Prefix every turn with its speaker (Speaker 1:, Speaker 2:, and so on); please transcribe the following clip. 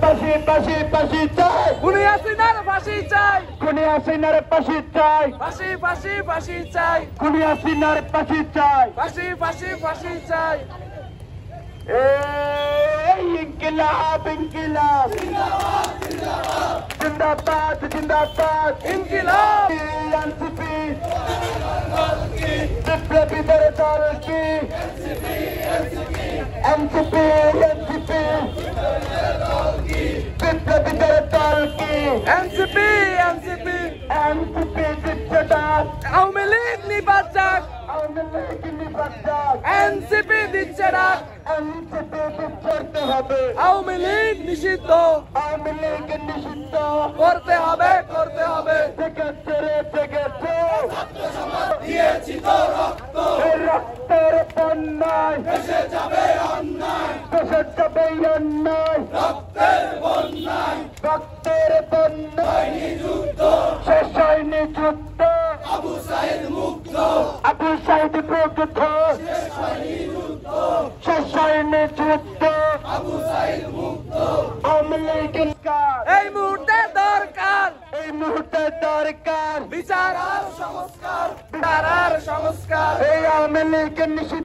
Speaker 1: ফাঁসি ফাঁসি ফাঁসি চাই,
Speaker 2: খুনি হাসিনার ফাঁসি চাই,
Speaker 1: খুনি হাসিনার ফাঁসি চাই,
Speaker 2: ফাঁসি ফাঁসি ফাঁসি চাই,
Speaker 1: খুনি হাসিনার ফাঁসি চাই।
Speaker 2: ফাঁসি ফাঁসি ফাঁসি চাই।
Speaker 1: এই ইনকিলাব ইনকিলাব জিন্দাবাদ জিন্দাবাদ
Speaker 2: ইনকিলাব
Speaker 1: এনসিপি বিপ্লবীদের দল কি এনসিপি এনসিপি বিপ্লবীদের দল কি
Speaker 2: এনসিপি এনসিপি
Speaker 1: এনসিপি দিচ্ছে ডাক,
Speaker 2: আওয়ামী লীগ নিবাদ যাক,
Speaker 1: আওয়ামী লীগ নিবাদ যাক,
Speaker 2: এনসিপি দিচ্ছে ডাক,
Speaker 1: এনসিপি করতে হবে,
Speaker 2: আওয়ামী লীগ নিষিদ্ধ
Speaker 1: আওয়ামী লীগ নিষিদ্ধ
Speaker 2: করতে হবে করতে হবে।
Speaker 1: জেগেছে রে জেগেছে
Speaker 2: দিয়েছি তো রক্ত,
Speaker 1: এই রক্তের বন্যায়
Speaker 2: দেশে যাবে অন্যায়,
Speaker 1: দেশে যাবে অন্যায়,
Speaker 2: রক্তের বন্যায়
Speaker 1: রক্তের বন্যায়
Speaker 2: যুদ্ধ,
Speaker 1: শেষ হয়নি যুদ্ধ,
Speaker 2: আবু সাইদ মুগ্ধ,
Speaker 1: আবু সাইদ মুগ্ধ, শেষ হয়নি যুদ্ধ,
Speaker 2: আবু সাইদ মুগ্ধ।
Speaker 1: আওয়ামী লীগের কাজ
Speaker 2: এই মুহূর্তে দরকার
Speaker 1: এই মুহূর্তে দরকার,
Speaker 2: বিচার আর সংস্কার, বিচার আর সংস্কার।
Speaker 1: এই আওয়ামী লীগের নিষিদ্ধ